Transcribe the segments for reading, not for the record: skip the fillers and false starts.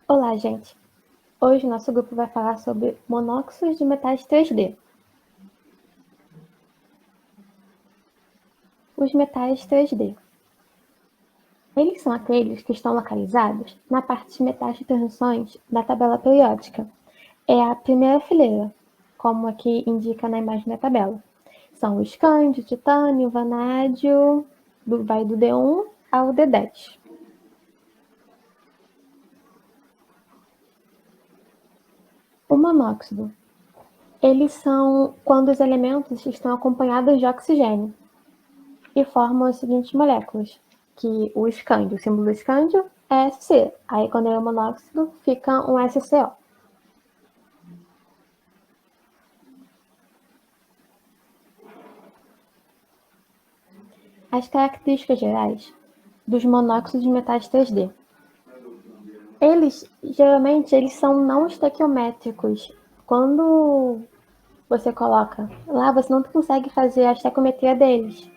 Olá, gente! Hoje nosso grupo vai falar sobre monóxidos de metais 3D. Os metais 3D. Eles são aqueles que estão localizados na parte de metais de transições da tabela periódica. É a primeira fileira, como aqui indica na imagem da tabela. São o escândio, titânio, vanádio, vai do D1 ao D10. O monóxido. Eles são quando os elementos estão acompanhados de oxigênio e formam as seguintes moléculas, que o escândio, o símbolo do escândio é Sc. Aí quando é o monóxido, fica um SCO. As características gerais dos monóxidos de metais 3D. Geralmente, eles são não estequiométricos. Quando você coloca lá, você não consegue fazer a estequiometria deles.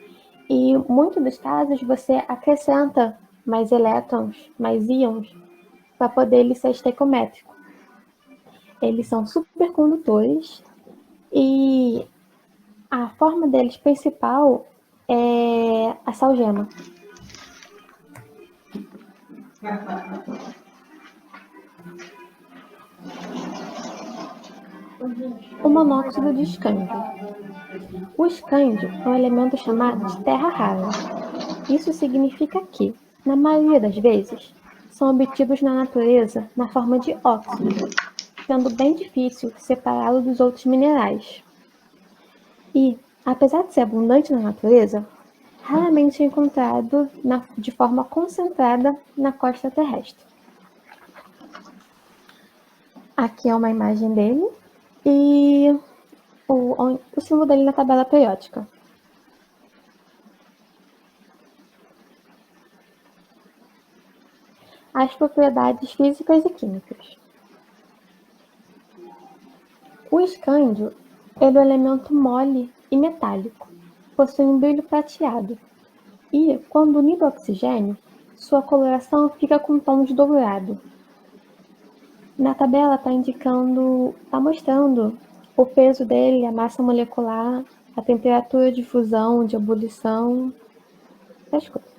E em muitos dos casos, você acrescenta mais elétrons, mais íons, para poder ele ser estequiométrico. Eles são supercondutores e a forma deles principal é a salgema. O monóxido de escândio. O escândio é um elemento chamado de terra rara. Isso significa que, na maioria das vezes, são obtidos na natureza na forma de óxido, sendo bem difícil separá-lo dos outros minerais. E, apesar de ser abundante na natureza, raramente é encontrado de forma concentrada na costa terrestre. Aqui é uma imagem dele e o símbolo dele na tabela periódica. As propriedades físicas e químicas. O escândio é um elemento mole e metálico, possui um brilho prateado e, quando unido ao oxigênio, sua coloração fica com tons dourado. Na tabela está mostrando o peso dele, a massa molecular, a temperatura de fusão, de ebulição, essas coisas.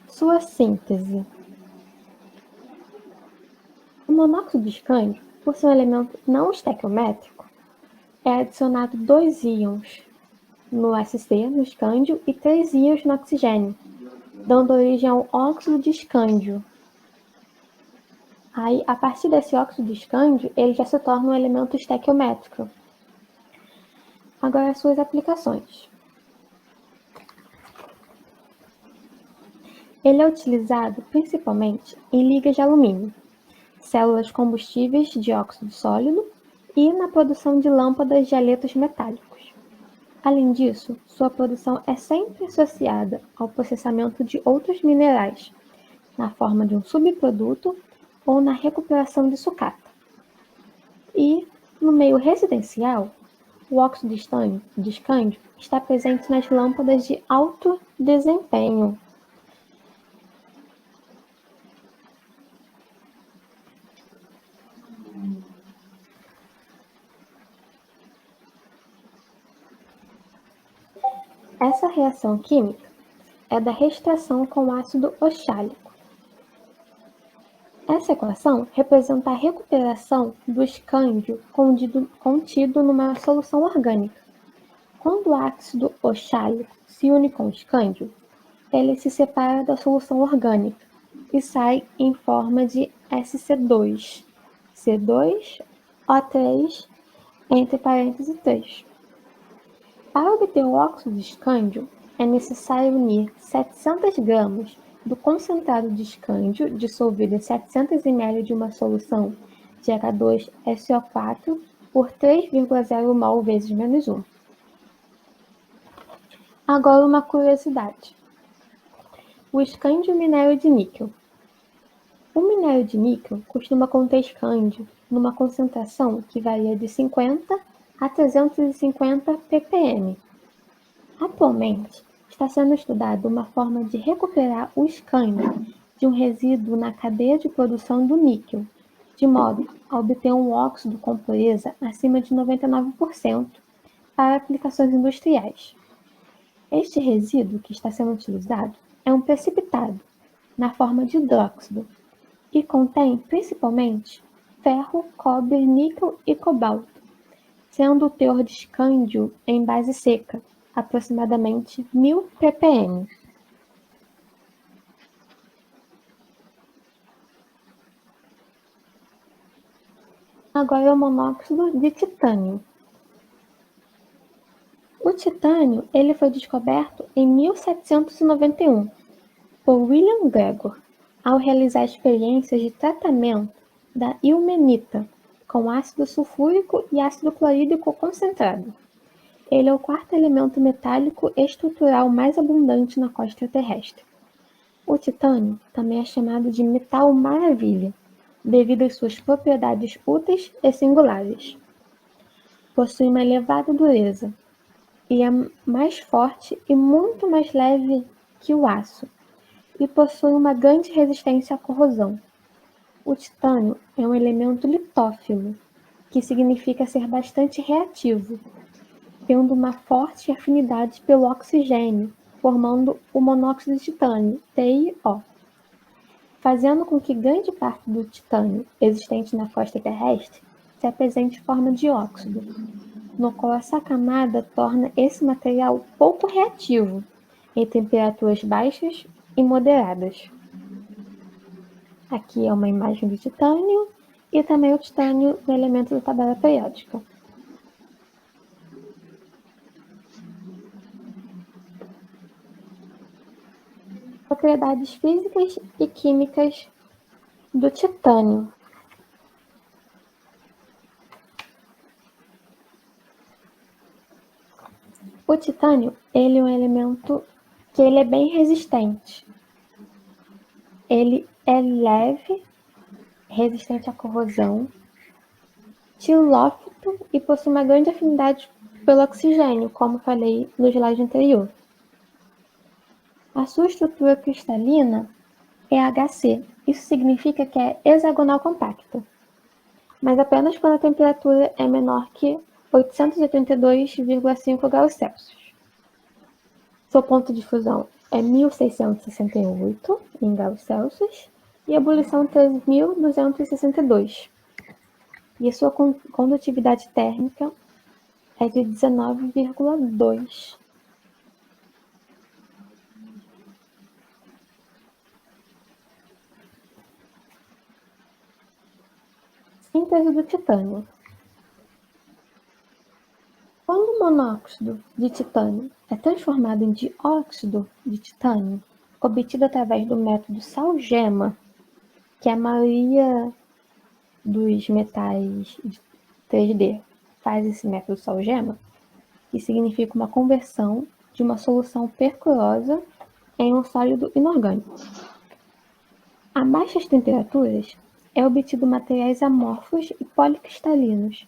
Sua síntese. O monóxido de escândio, por ser um elemento não estequiométrico, é adicionado 2 íons no SC, no escândio, e 3 íons no oxigênio, dando origem ao óxido de escândio. Aí, a partir desse óxido de escândio, ele já se torna um elemento estequiométrico. Agora, as suas aplicações. Ele é utilizado principalmente em ligas de alumínio, células combustíveis de óxido sólido e na produção de lâmpadas de haletos metálicos. Além disso, sua produção é sempre associada ao processamento de outros minerais, na forma de um subproduto ou na recuperação de sucata. E, no meio residencial, o óxido de escândio está presente nas lâmpadas de alto desempenho. Essa reação química é da reextração com ácido oxálico. Essa equação representa a recuperação do escândio contido numa solução orgânica. Quando o ácido oxálico se une com o escândio, ele se separa da solução orgânica e sai em forma de SC2, C2O3, entre parênteses 3. Para obter o óxido de escândio, é necessário unir 700 gramas do concentrado de escândio dissolvido em 700 ml de uma solução de H2SO4 por 3,0 mol vezes menos 1. Agora uma curiosidade. O escândio minério de níquel. O minério de níquel costuma conter escândio numa concentração que varia de 50 a 350 ppm. Atualmente, está sendo estudada uma forma de recuperar o escândio de um resíduo na cadeia de produção do níquel, de modo a obter um óxido com pureza acima de 99% para aplicações industriais. Este resíduo que está sendo utilizado é um precipitado, na forma de hidróxido, e contém principalmente ferro, cobre, níquel e cobalto, sendo o teor de escândio em base seca, aproximadamente 1000 ppm. Agora o monóxido de titânio. O titânio ele foi descoberto em 1791 por William Gregor, ao realizar experiências de tratamento da ilmenita com ácido sulfúrico e ácido clorídrico concentrado. Ele é o quarto elemento metálico estrutural mais abundante na crosta terrestre. O titânio também é chamado de metal maravilha, devido às suas propriedades úteis e singulares. Possui uma elevada dureza e é mais forte e muito mais leve que o aço, e possui uma grande resistência à corrosão. O titânio é um elemento litófilo, que significa ser bastante reativo, tendo uma forte afinidade pelo oxigênio, formando o monóxido de titânio, TiO, fazendo com que grande parte do titânio existente na crosta terrestre se apresente em forma de óxido, no qual essa camada torna esse material pouco reativo em temperaturas baixas e moderadas. Aqui é uma imagem do titânio e também o titânio no elemento da tabela periódica. Propriedades físicas e químicas do titânio. O titânio, ele é um elemento que ele é bem resistente. Ele é leve, resistente à corrosão, tilófito e possui uma grande afinidade pelo oxigênio, como falei no slide anterior. A sua estrutura cristalina é HC. Isso significa que é hexagonal compacta, mas apenas quando a temperatura é menor que 882,5 graus Celsius. Seu ponto de fusão é 1668 em graus Celsius e a ebulição 3.262. E a sua condutividade térmica é de 19,2. Síntese do titânio. Quando o monóxido de titânio é transformado em dióxido de titânio, obtido através do método sal-gema, que a maioria dos metais 3D faz esse método sal-gema, que significa uma conversão de uma solução perclosa em um sólido inorgânico. A baixas temperaturas é obtido materiais amorfos e policristalinos,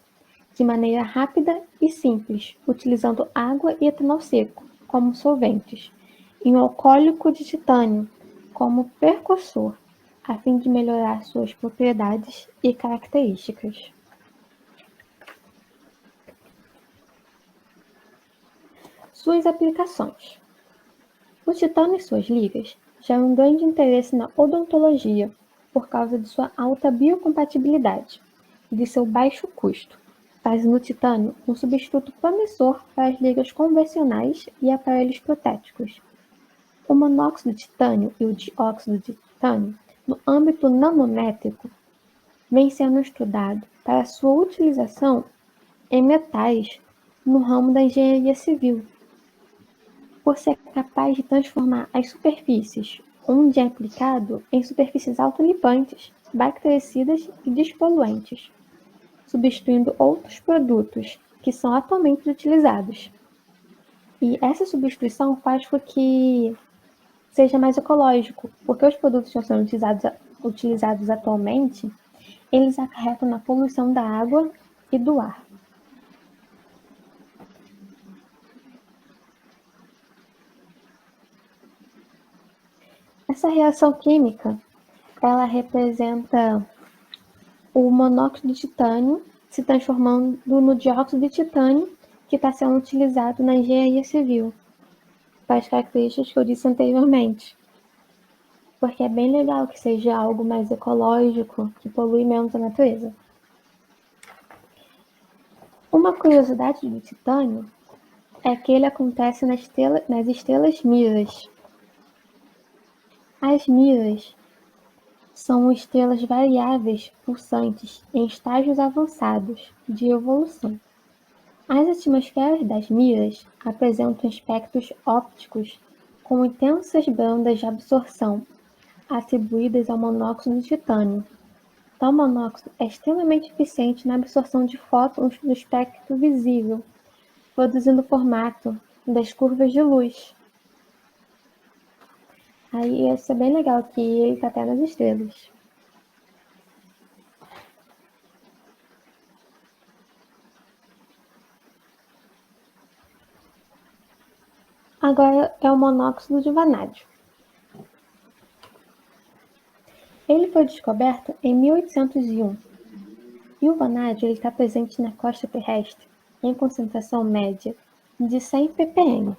de maneira rápida e simples, utilizando água e etanol seco como solventes, e um alcoólico de titânio como precursor, a fim de melhorar suas propriedades e características. Suas aplicações. O titânio e suas ligas geram um grande interesse na odontologia por causa de sua alta biocompatibilidade e de seu baixo custo, fazendo o titânio um substituto promissor para as ligas convencionais e aparelhos protéticos. O monóxido de titânio e o dióxido de titânio, no âmbito nanométrico, vem sendo estudado para sua utilização em metais no ramo da engenharia civil, por ser capaz de transformar as superfícies onde é aplicado em superfícies autolipantes, bactericidas e despoluentes, substituindo outros produtos que são atualmente utilizados. E essa substituição faz com que seja mais ecológico, porque os produtos que estão sendo utilizados atualmente, eles acarretam na poluição da água e do ar. Essa reação química, ela representa o monóxido de titânio se transformando no dióxido de titânio, que está sendo utilizado na engenharia civil, para as características que eu disse anteriormente. Porque é bem legal que seja algo mais ecológico, que polui menos a natureza. Uma curiosidade do titânio é que ele acontece nas estrelas Miras. As Miras são estrelas variáveis pulsantes em estágios avançados de evolução. As atmosferas das Miras apresentam espectros ópticos com intensas bandas de absorção atribuídas ao monóxido de titânio. Tal monóxido é extremamente eficiente na absorção de fótons no espectro visível, produzindo o formato das curvas de luz. Aí isso é bem legal, que ele está até nas estrelas. Agora é o monóxido de vanádio. Ele foi descoberto em 1801 e o vanádio está presente na crosta terrestre em concentração média de 100 ppm.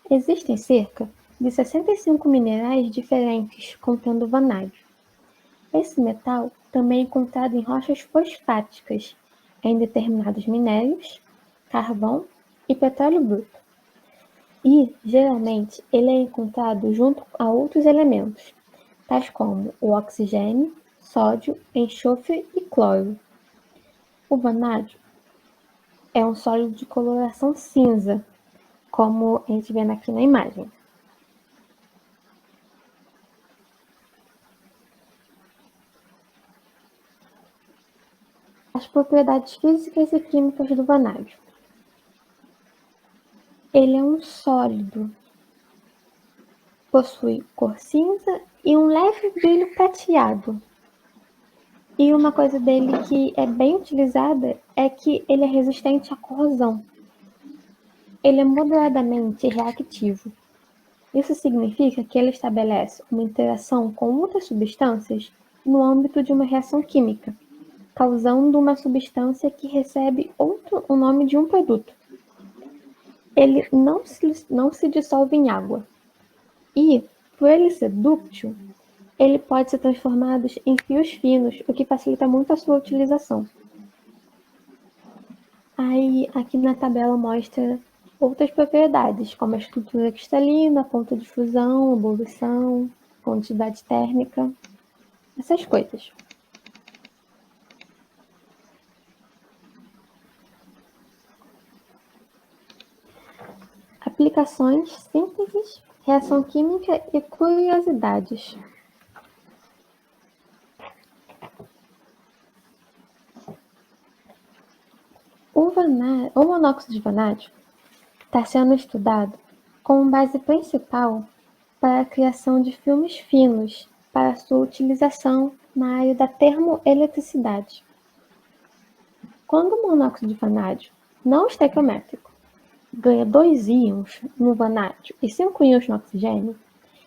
Existem cerca de 65 minerais diferentes contendo vanádio. Esse metal também é encontrado em rochas fosfáticas em determinados minérios, carvão e petróleo bruto. E, geralmente, ele é encontrado junto a outros elementos, tais como o oxigênio, sódio, enxofre e cloro. O vanádio é um sólido de coloração cinza, como a gente vê aqui na imagem. As propriedades físicas e químicas do vanádio. Ele é um sólido, possui cor cinza e um leve brilho prateado. E uma coisa dele que é bem utilizada é que ele é resistente à corrosão. Ele é moderadamente reativo. Isso significa que ele estabelece uma interação com outras substâncias no âmbito de uma reação química, causando uma substância que recebe o nome de um produto. Ele não se dissolve em água. E, por ele ser dúctil, ele pode ser transformado em fios finos, o que facilita muito a sua utilização. Aí, aqui na tabela mostra outras propriedades, como a estrutura cristalina, ponto de fusão, ebulição, quantidade térmica, essas coisas. Aplicações simples, reação química e curiosidades. O monóxido de vanádio está sendo estudado como base principal para a criação de filmes finos para sua utilização na área da termoeletricidade. Quando o monóxido de vanádio não estequiométrico ganha 2 íons no vanádio e 5 íons no oxigênio,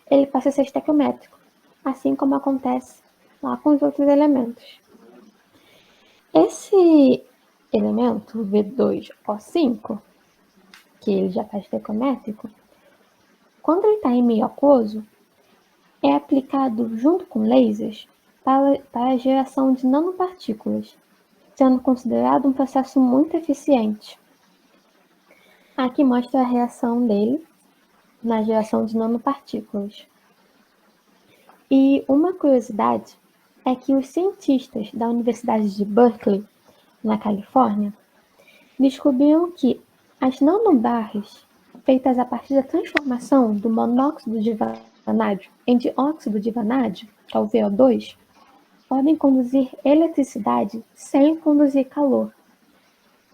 ele passa a ser estequiométrico, assim como acontece lá com os outros elementos. Esse elemento, V2O5, que ele já está estequiométrico, quando ele está em meio aquoso, é aplicado junto com lasers para a geração de nanopartículas, sendo considerado um processo muito eficiente. Aqui mostra a reação dele na geração de nanopartículas. E uma curiosidade é que os cientistas da Universidade de Berkeley, na Califórnia, descobriram que as nanobarras feitas a partir da transformação do monóxido de vanádio em dióxido de vanádio, que é o VO2, podem conduzir eletricidade sem conduzir calor,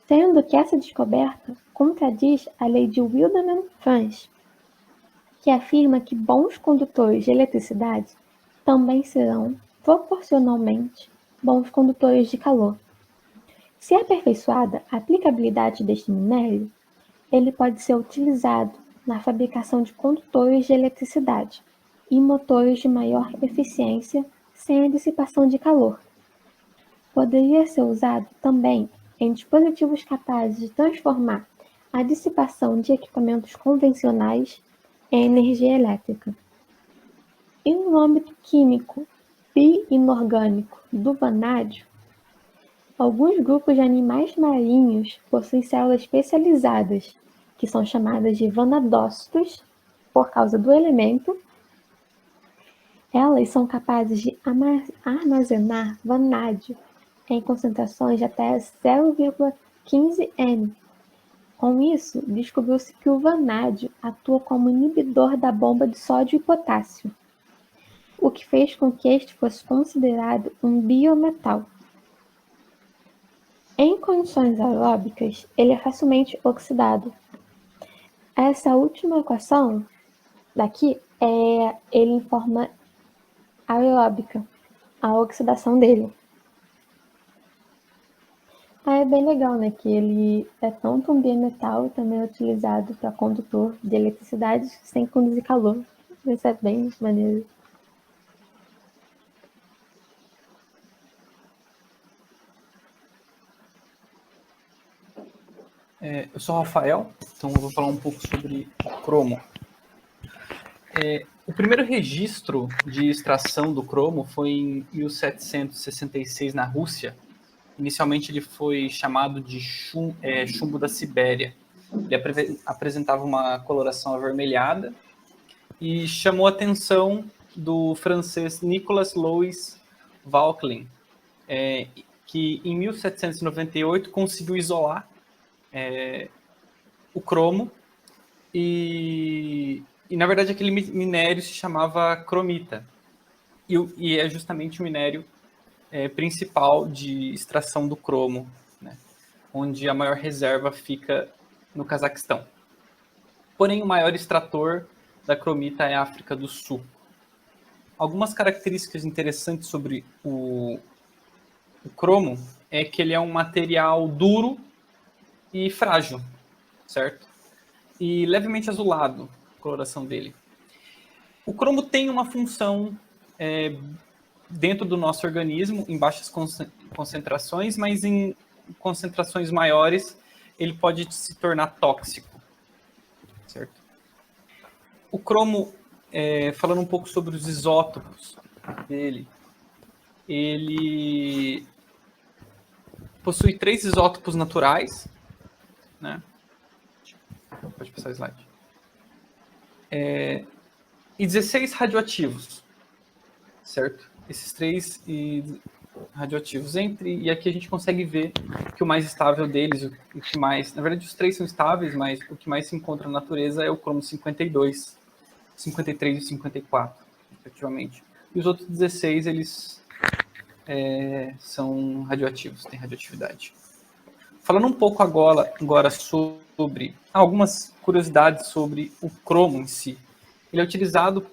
sendo que essa descoberta contradiz a lei de Wildman-Franz, que afirma que bons condutores de eletricidade também serão, proporcionalmente, bons condutores de calor. Se aperfeiçoada a aplicabilidade deste minério, ele pode ser utilizado na fabricação de condutores de eletricidade. e motores de maior eficiência sem a dissipação de calor. Poderia ser usado também em dispositivos capazes de transformar a dissipação de equipamentos convencionais em energia elétrica. E no âmbito químico bi-inorgânico do vanádio, alguns grupos de animais marinhos possuem células especializadas, que são chamadas de vanadócitos, por causa do elemento. Elas são capazes de armazenar vanádio em concentrações de até 0,15 n. Com isso, descobriu-se que o vanádio atua como inibidor da bomba de sódio e potássio, o que fez com que este fosse considerado um biometal. Em condições aeróbicas, ele é facilmente oxidado. Essa última equação daqui ele em forma aeróbica, a oxidação dele. É bem legal, né, que ele é tanto um biometal e também é utilizado para condutor de eletricidade sem conduzir calor. Isso é bem maneiro. Eu sou o Rafael, então eu vou falar um pouco sobre o cromo. O primeiro registro de extração do cromo foi em 1766 na Rússia. Inicialmente ele foi chamado de chumbo da Sibéria. Ele apresentava uma coloração avermelhada e chamou a atenção do francês Nicolas Louis Vauquelin, que em 1798 conseguiu isolar o cromo e na verdade aquele minério se chamava cromita e é justamente o minério principal de extração do cromo, né, onde a maior reserva fica no Cazaquistão. Porém, o maior extrator da cromita é a África do Sul. Algumas características interessantes sobre o cromo é que ele é um material duro e frágil, certo? E levemente azulado, a coloração dele. O cromo tem uma função dentro do nosso organismo, em baixas concentrações, mas em concentrações maiores, ele pode se tornar tóxico, certo? O cromo, falando um pouco sobre os isótopos dele, ele possui 3 isótopos naturais, né? Pode passar o slide. E 16 radioativos, certo? Esses 3 radioativos e aqui a gente consegue ver que o mais estável deles, o que mais, na verdade os 3 são estáveis, mas o que mais se encontra na natureza é o cromo 52, 53 e 54, respectivamente. E os outros 16, eles são radioativos, têm radioatividade. Falando um pouco agora sobre algumas curiosidades sobre o cromo em si. Ele é utilizado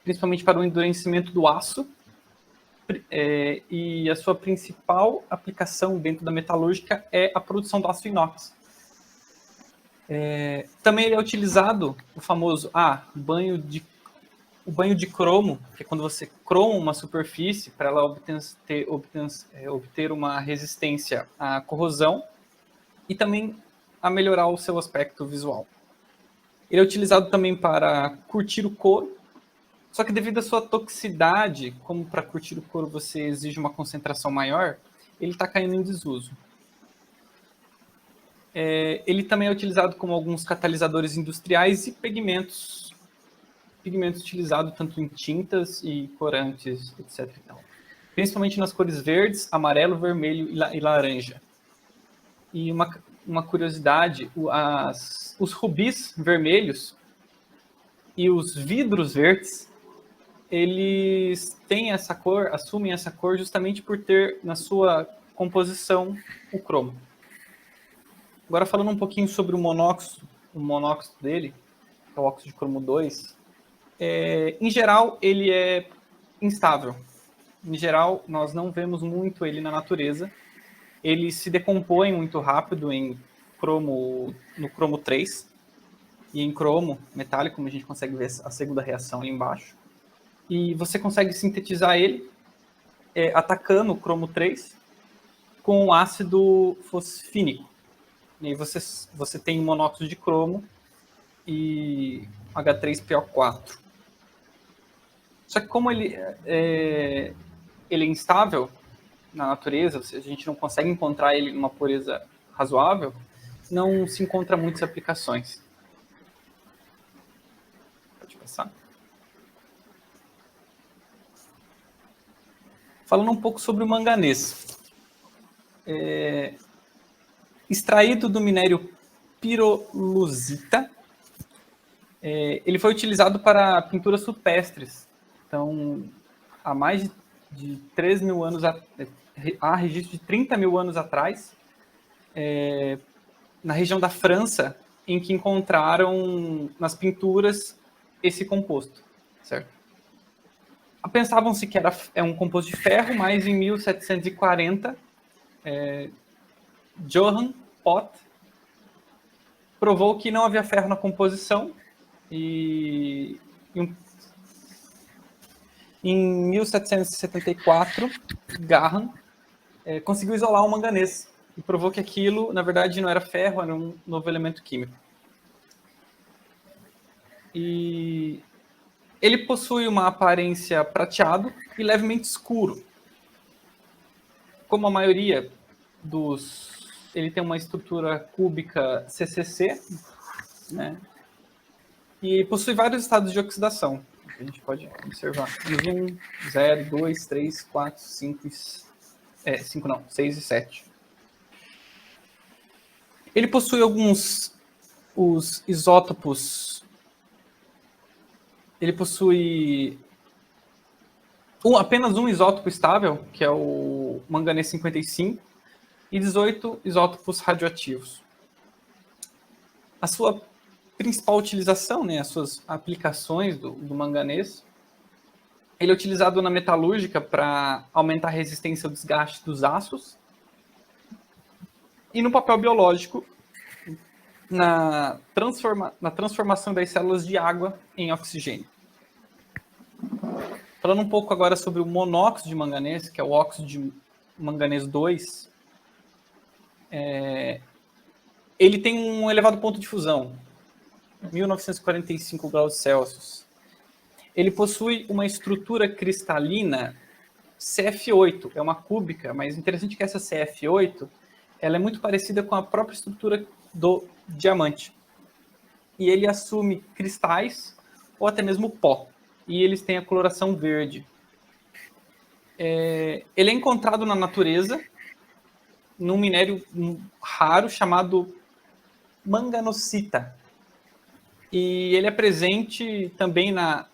principalmente para o endurecimento do aço, e a sua principal aplicação dentro da metalúrgica é a produção do aço inox. Também ele é utilizado o famoso banho de cromo, que é quando você croma uma superfície para ela obter uma resistência à corrosão e também a melhorar o seu aspecto visual. Ele é utilizado também para curtir o couro, só que devido à sua toxicidade, como para curtir o couro você exige uma concentração maior, ele está caindo em desuso. Ele também é utilizado como alguns catalisadores industriais e pigmentos utilizados tanto em tintas e corantes, etc. Principalmente nas cores verdes, amarelo, vermelho e laranja. E uma curiosidade, os rubis vermelhos e os vidros verdes, eles têm essa cor, assumem essa cor justamente por ter na sua composição o cromo. Agora falando um pouquinho sobre o monóxido dele, que é o óxido de cromo 2, em geral ele é instável. Em geral, nós não vemos muito ele na natureza. Ele se decompõe muito rápido no cromo 3, e em cromo metálico, como a gente consegue ver a segunda reação ali embaixo. E você consegue sintetizar ele atacando o cromo 3 com ácido fosfínico. E aí você tem monóxido de cromo e H3PO4. Só que como ele é instável na natureza, a gente não consegue encontrar ele numa pureza razoável, não se encontra muitas aplicações. Pode passar. Falando um pouco sobre o manganês. Extraído do minério pirolusita, ele foi utilizado para pinturas rupestres. Então, há mais de 3 mil anos, há registro de 30 mil anos atrás, na região da França, em que encontraram nas pinturas esse composto, certo? Pensavam-se que é um composto de ferro, mas em 1740, Johann Pott provou que não havia ferro na composição e em 1774, Graham conseguiu isolar o manganês e provou que aquilo, na verdade, não era ferro, era um novo elemento químico. E ele possui uma aparência prateado e levemente escuro. Como a maioria dos... Ele tem uma estrutura cúbica CCC, né? E possui vários estados de oxidação. A gente pode observar. 1, 0, 2, 3, 4, 5, 6 e 7. Ele possui os isótopos. Ele possui apenas um isótopo estável, que é o manganês 55, e 18 isótopos radioativos. A sua principal utilização, né, as suas aplicações do manganês, ele é utilizado na metalúrgica para aumentar a resistência ao desgaste dos aços e no papel biológico na transformação das células de água em oxigênio. Falando um pouco agora sobre o monóxido de manganês, que é o óxido de manganês 2, ele tem um elevado ponto de fusão, 1945 graus Celsius. Ele possui uma estrutura cristalina CF8, é uma cúbica, mas interessante que essa CF8 ela é muito parecida com a própria estrutura do diamante. E ele assume cristais ou até mesmo pó. E eles têm a coloração verde. Ele é encontrado na natureza num minério raro chamado manganosita. E ele é presente também na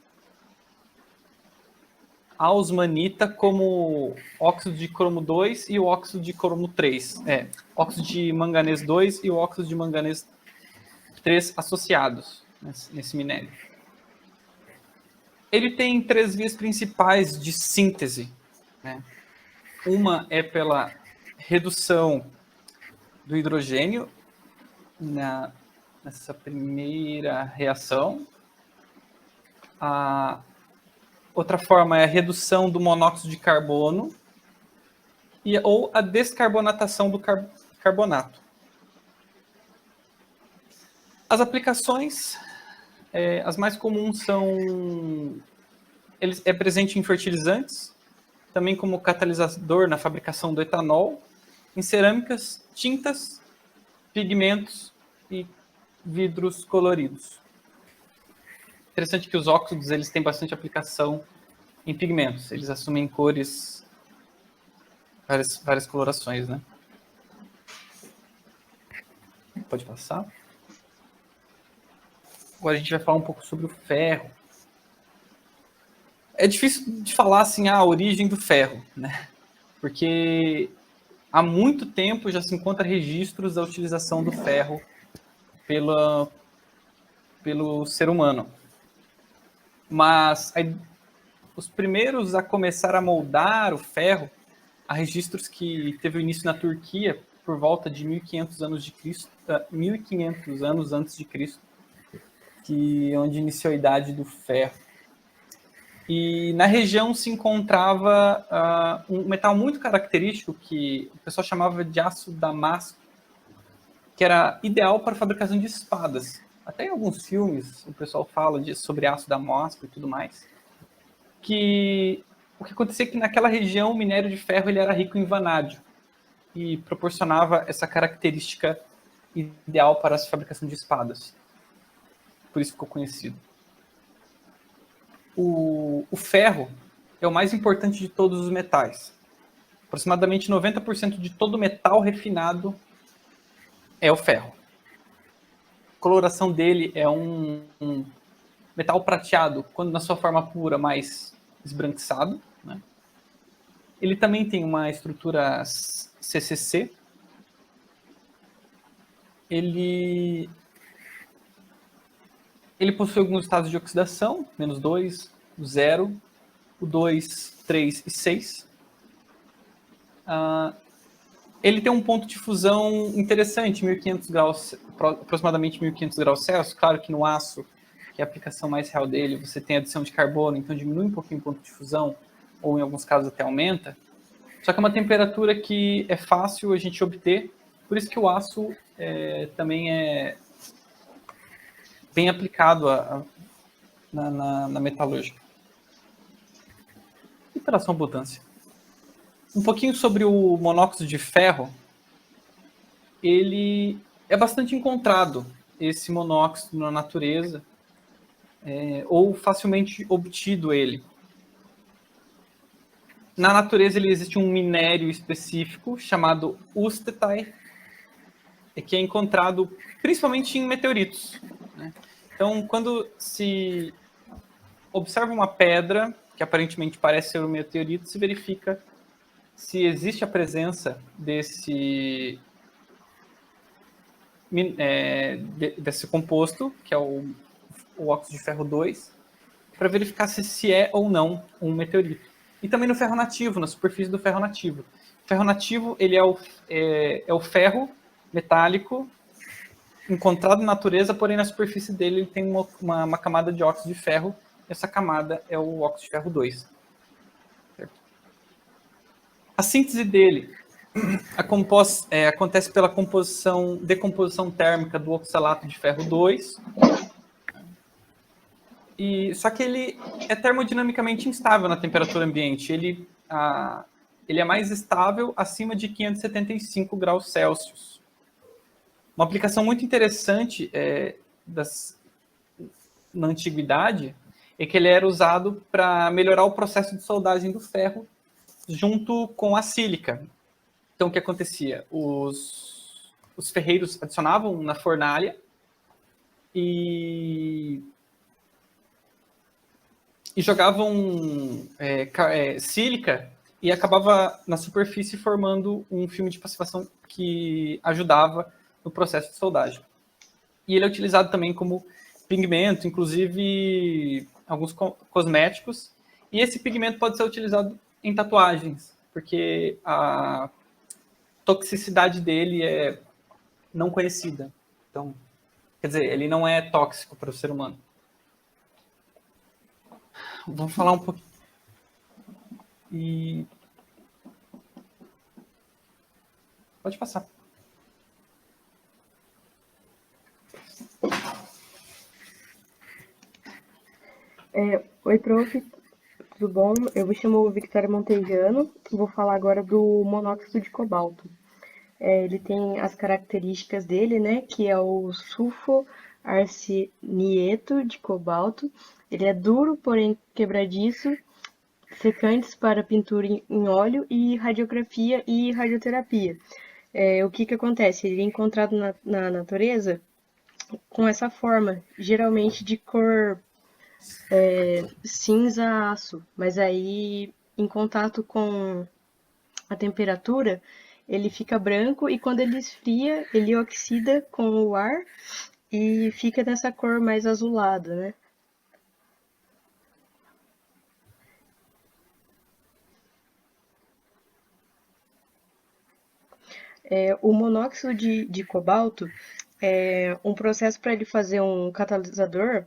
ausmanita como óxido de cromo 2 e o óxido de cromo 3. Óxido de manganês 2 e o óxido de manganês 3 associados nesse minério. Ele tem 3 vias principais de síntese, né? Uma é pela redução do hidrogênio nessa primeira reação. A outra forma é a redução do monóxido de carbono ou a descarbonatação do carbonato. As aplicações, as mais comuns são... Ele é presente em fertilizantes, também como catalisador na fabricação do etanol, em cerâmicas, tintas, pigmentos e vidros coloridos. Interessante que os óxidos eles têm bastante aplicação em pigmentos. Eles assumem cores, várias colorações, né? Pode passar. Agora a gente vai falar um pouco sobre o ferro. É difícil de falar assim a origem do ferro, né? Porque há muito tempo já se encontra registros da utilização do ferro pelo ser humano. Mas os primeiros a começar a moldar o ferro, há registros que teve início na Turquia por volta de 1500 anos antes de Cristo. onde iniciou a Idade do Ferro. E na região se encontrava um metal muito característico que o pessoal chamava de aço damasco, que era ideal para a fabricação de espadas. Até em alguns filmes o pessoal fala sobre aço damasco e tudo mais. Que o que acontecia é que naquela região o minério de ferro ele era rico em vanádio e proporcionava essa característica ideal para a fabricação de espadas. Por isso ficou conhecido. O ferro é o mais importante de todos os metais. Aproximadamente 90% de todo metal refinado é o ferro. A coloração dele é um metal prateado, quando na sua forma pura, mais esbranquiçado, né? Ele também tem uma estrutura CCC. Ele possui alguns estados de oxidação, -2, o 0, o 2, 3 e 6. Ele tem um ponto de fusão interessante, 1500 graus, aproximadamente 1500 graus Celsius. Claro que no aço, que é a aplicação mais real dele, você tem adição de carbono, então diminui um pouquinho o ponto de fusão, ou em alguns casos até aumenta. Só que é uma temperatura que é fácil a gente obter, por isso que o aço também é bem aplicado na metalúrgica. E pela sua abundância. Um pouquinho sobre o monóxido de ferro. Ele é bastante encontrado, esse monóxido na natureza, ou facilmente obtido ele. Na natureza ele existe um minério específico chamado ustetai, que é encontrado principalmente em meteoritos, né? Então, quando se observa uma pedra que aparentemente parece ser um meteorito, se verifica se existe a presença desse composto, que é o óxido de ferro 2, para verificar se é ou não um meteorito. E também no ferro nativo, na superfície do ferro nativo. O ferro nativo ele é o ferro metálico encontrado na natureza, porém na superfície dele ele tem uma camada de óxido de ferro. Essa camada é o óxido de ferro 2. Certo? A síntese dele acontece pela decomposição térmica do oxalato de ferro 2. Só que ele é termodinamicamente instável na temperatura ambiente. Ele é mais estável acima de 575 graus Celsius. Uma aplicação muito interessante na antiguidade é que ele era usado para melhorar o processo de soldagem do ferro junto com a sílica. Então, o que acontecia? Os ferreiros adicionavam na fornalha e jogavam sílica e acabava na superfície formando um filme de passivação que ajudava no processo de soldagem. E ele é utilizado também como pigmento, inclusive alguns cosméticos. E esse pigmento pode ser utilizado em tatuagens, porque a toxicidade dele é não conhecida. Então, quer dizer, ele não é tóxico para o ser humano. Vamos falar um pouquinho. Pode passar. Oi, prof. Tudo bom? Eu me chamo Victoria Montejano. Vou falar agora do monóxido de cobalto. Ele tem as características dele, né? Que é o sulfo-arsenieto de cobalto. Ele é duro, porém quebradiço, secantes para pintura em óleo e radiografia e radioterapia. O que acontece? Ele é encontrado na natureza com essa forma, geralmente de cor cinza aço, mas aí em contato com a temperatura ele fica branco e quando ele esfria ele oxida com o ar e fica dessa cor mais azulada, né? O monóxido de cobalto Um processo para ele fazer um catalisador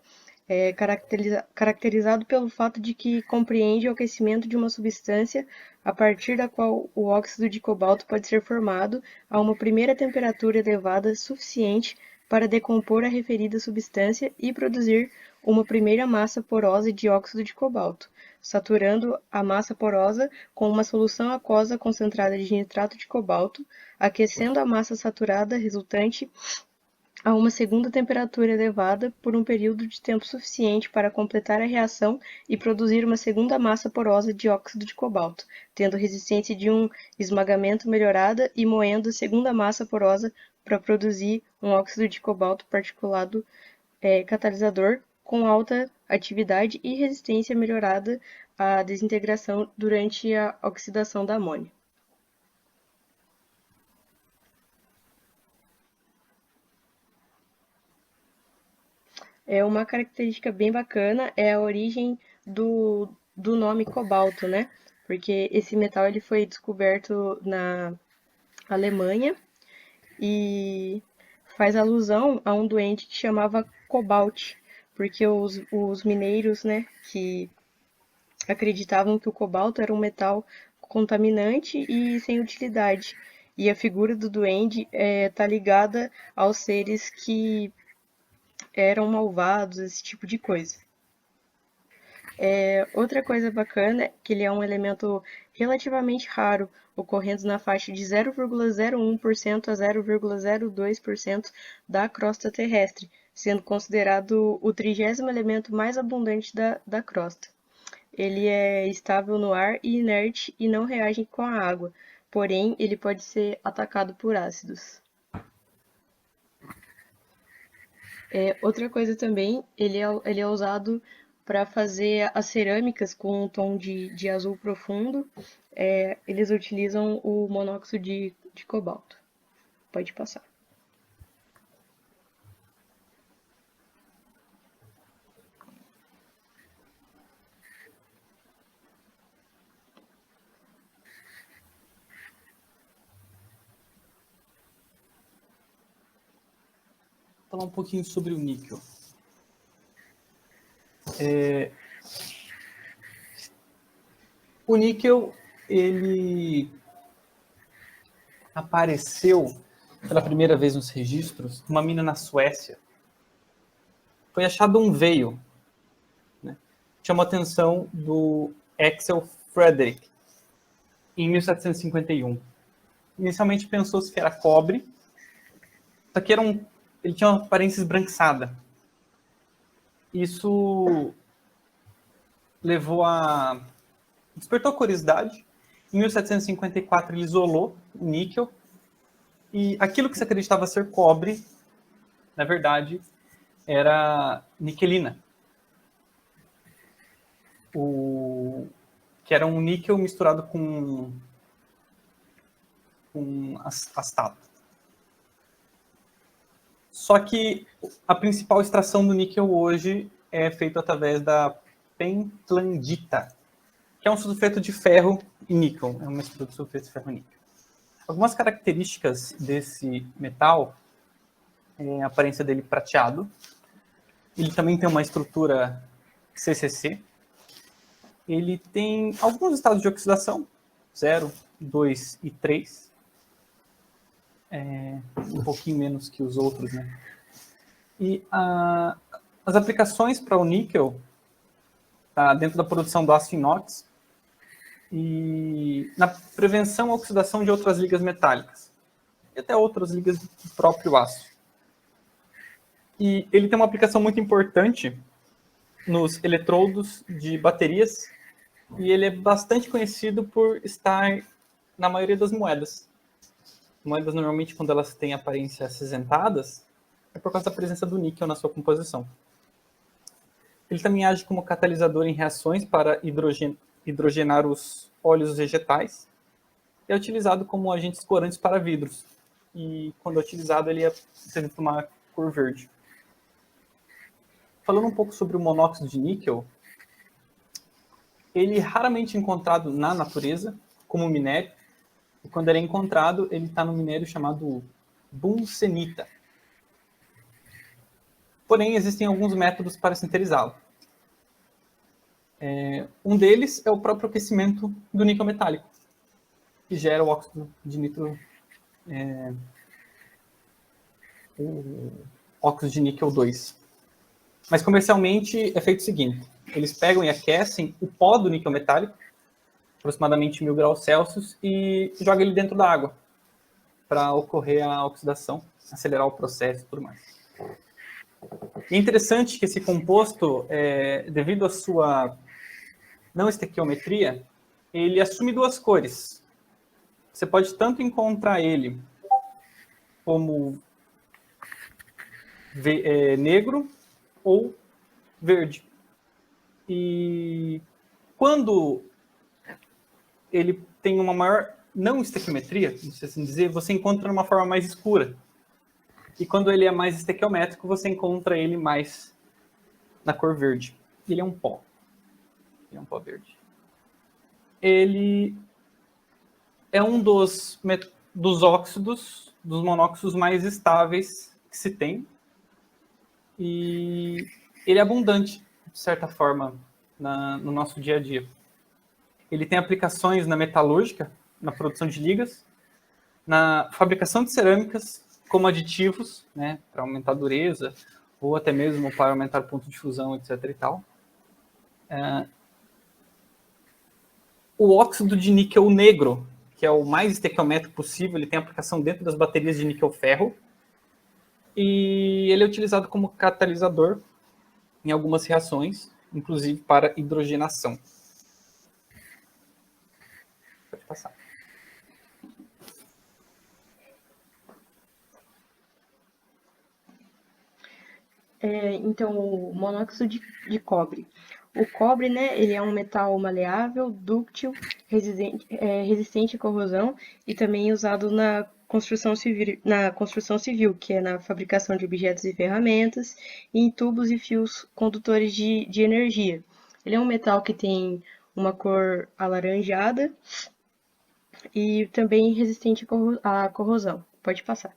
é caracterizado pelo fato de que compreende o aquecimento de uma substância a partir da qual o óxido de cobalto pode ser formado a uma primeira temperatura elevada suficiente para decompor a referida substância e produzir uma primeira massa porosa de óxido de cobalto, saturando a massa porosa com uma solução aquosa concentrada de nitrato de cobalto, aquecendo a massa saturada resultante a uma segunda temperatura elevada por um período de tempo suficiente para completar a reação e produzir uma segunda massa porosa de óxido de cobalto, tendo resistência de um esmagamento melhorada e moendo a segunda massa porosa para produzir um óxido de cobalto particulado catalisador com alta atividade e resistência melhorada à desintegração durante a oxidação da amônia. Uma característica bem bacana é a origem do nome cobalto, né? Porque esse metal ele foi descoberto na Alemanha e faz alusão a um doente que chamava cobalt, porque os mineiros, né, que acreditavam que o cobalto era um metal contaminante e sem utilidade. E a figura do duende está ligada aos seres que eram malvados, esse tipo de coisa. Outra coisa bacana é que ele é um elemento relativamente raro, ocorrendo na faixa de 0,01% a 0,02% da crosta terrestre, sendo considerado o 30º elemento mais abundante da crosta. Ele é estável no ar e inerte e não reage com a água, porém ele pode ser atacado por ácidos. Outra coisa também, ele é usado para fazer as cerâmicas com um tom de azul profundo. Eles utilizam o monóxido de cobalto. Pode passar. Vou falar um pouquinho sobre o níquel. O níquel, ele apareceu pela primeira vez nos registros numa mina na Suécia. Foi achado um veio, né? Chamou a atenção do Axel Frederick em 1751. Inicialmente pensou-se que era cobre, só que ele tinha uma aparência esbranquiçada. Isso despertou curiosidade. Em 1754 ele isolou o níquel e aquilo que se acreditava ser cobre, na verdade, era niquelina. Que era um níquel misturado com astato. Só que a principal extração do níquel hoje é feita através da pentlandita, que é um sulfeto de ferro e níquel. É uma mistura de sulfeto de ferro e níquel. Algumas características desse metal a aparência dele prateado. Ele também tem uma estrutura CCC. Ele tem alguns estados de oxidação, 0, 2 e 3. Um pouquinho menos que os outros, né? E as aplicações para o níquel tá dentro da produção do aço inox e na prevenção à oxidação de outras ligas metálicas e até outras ligas do próprio aço. E ele tem uma aplicação muito importante nos eletrodos de baterias e ele é bastante conhecido por estar na maioria das moedas. Moedas, normalmente, quando elas têm aparência acinzentadas, é por causa da presença do níquel na sua composição. Ele também age como catalisador em reações para hidrogenar os óleos vegetais e é utilizado como agentes corantes para vidros. E, quando é utilizado, ele apresenta uma cor verde. Falando um pouco sobre o monóxido de níquel, ele é raramente encontrado na natureza como minério, e quando ele é encontrado, ele está no minério chamado bunsenita. Porém, existem alguns métodos para sinterizá-lo. Um deles é o próprio aquecimento do níquel metálico, que gera o óxido de nitro, o óxido de níquel 2. Mas comercialmente é feito o seguinte: eles pegam e aquecem o pó do níquel metálico, aproximadamente 1000 graus Celsius, e jogam ele dentro da água para ocorrer a oxidação, acelerar o processo e tudo mais. E é interessante que esse composto, devido à sua não estequiometria, ele assume duas cores. Você pode tanto encontrar ele como negro ou verde. E quando ele tem uma maior não estequiometria, não sei assim dizer, você encontra numa forma mais escura. E quando ele é mais estequiométrico, você encontra ele mais na cor verde. Ele é um pó. Ele é um pó verde. Ele é um dos óxidos, dos monóxidos mais estáveis que se tem. E ele é abundante, de certa forma, no nosso dia a dia. Ele tem aplicações na metalúrgica, na produção de ligas, na fabricação de cerâmicas, como aditivos, né, para aumentar a dureza, ou até mesmo para aumentar o ponto de fusão, etc. e tal. O óxido de níquel negro, que é o mais estequiométrico possível, ele tem aplicação dentro das baterias de níquel-ferro, e ele é utilizado como catalisador em algumas reações, inclusive para hidrogenação. Pode passar. Então, o monóxido de cobre. O cobre, né, ele é um metal maleável, dúctil, resistente à corrosão e também usado na construção civil, que é na fabricação de objetos e ferramentas, e em tubos e fios condutores de energia. Ele é um metal que tem uma cor alaranjada e também resistente à corrosão. Pode passar.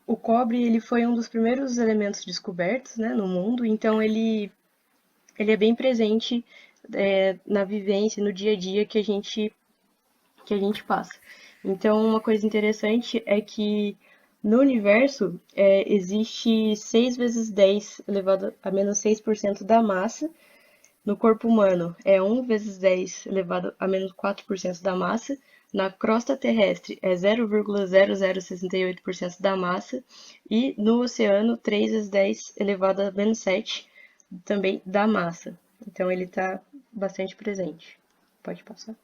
O cobre ele foi um dos primeiros elementos descobertos, né, no mundo, então ele é bem presente na vivência, no dia a dia que a gente passa. Então, uma coisa interessante é que no universo existe 6 vezes 10 elevado a menos 6% da massa. No corpo humano é 1 vezes 10 elevado a menos 4% da massa. Na crosta terrestre é 0,0068% da massa. E no oceano, 3 vezes 10 elevado a menos 7 também da massa. Então ele está bastante presente. Pode passar.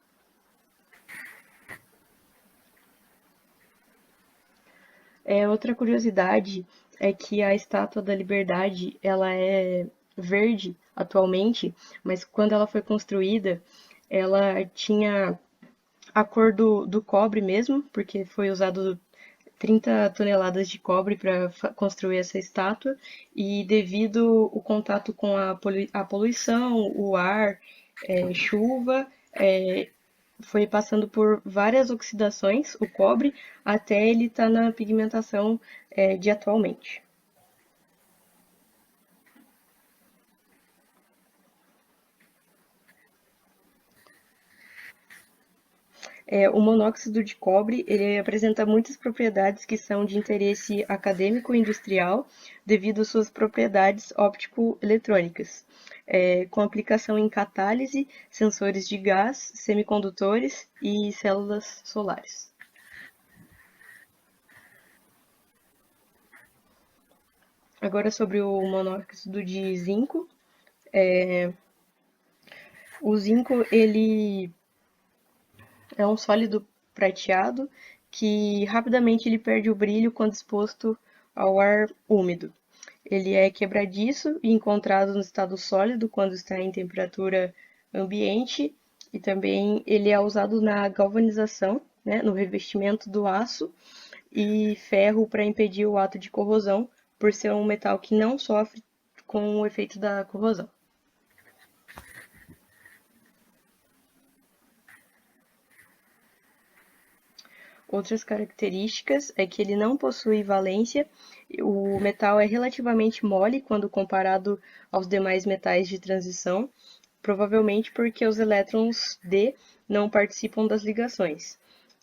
Outra curiosidade é que a Estátua da Liberdade ela é verde atualmente, mas quando ela foi construída, ela tinha a cor do cobre mesmo, porque foi usado 30 toneladas de cobre para construir essa estátua, e devido ao contato com a poluição, o ar, chuva, foi passando por várias oxidações, o cobre, até ele estar na pigmentação de atualmente. O monóxido de cobre ele apresenta muitas propriedades que são de interesse acadêmico e industrial devido às suas propriedades óptico-eletrônicas, com aplicação em catálise, sensores de gás, semicondutores e células solares. Agora sobre o monóxido de zinco. O zinco ele é um sólido prateado que rapidamente ele perde o brilho quando exposto ao ar úmido. Ele é quebradiço e encontrado no estado sólido quando está em temperatura ambiente, e também ele é usado na galvanização, né, no revestimento do aço e ferro para impedir o ato de corrosão, por ser um metal que não sofre com o efeito da corrosão. Outras características é que ele não possui valência, o metal é relativamente mole quando comparado aos demais metais de transição, provavelmente porque os elétrons D não participam das ligações.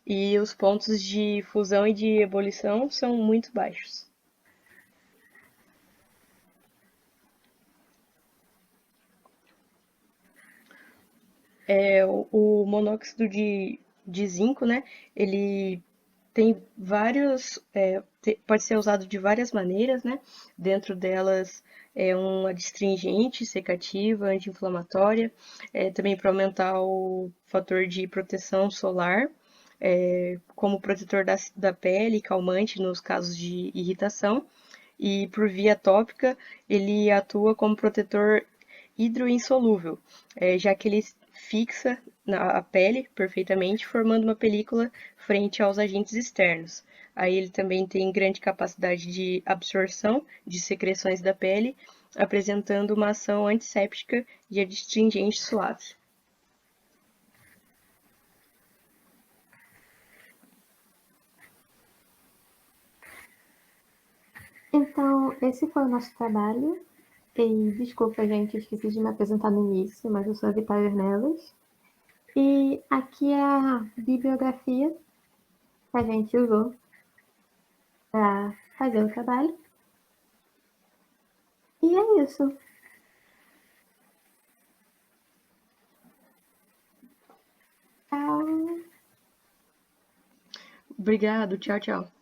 E os pontos de fusão e de ebulição são muito baixos. O monóxido de zinco, né, ele tem vários, pode ser usado de várias maneiras, né? Dentro delas é uma adstringente, secativa, anti-inflamatória, também para aumentar o fator de proteção solar, como protetor da pele, calmante nos casos de irritação, e por via tópica ele atua como protetor hidroinsolúvel, já que ele fixa a pele perfeitamente, formando uma película frente aos agentes externos. Aí ele também tem grande capacidade de absorção de secreções da pele, apresentando uma ação antisséptica e adstringente suave. Então, esse foi o nosso trabalho. E desculpa, gente, esqueci de me apresentar no início, mas eu sou a Vitória Ornelas. E aqui é a bibliografia que a gente usou para fazer o trabalho. E é isso. Tchau. Obrigado, tchau, tchau.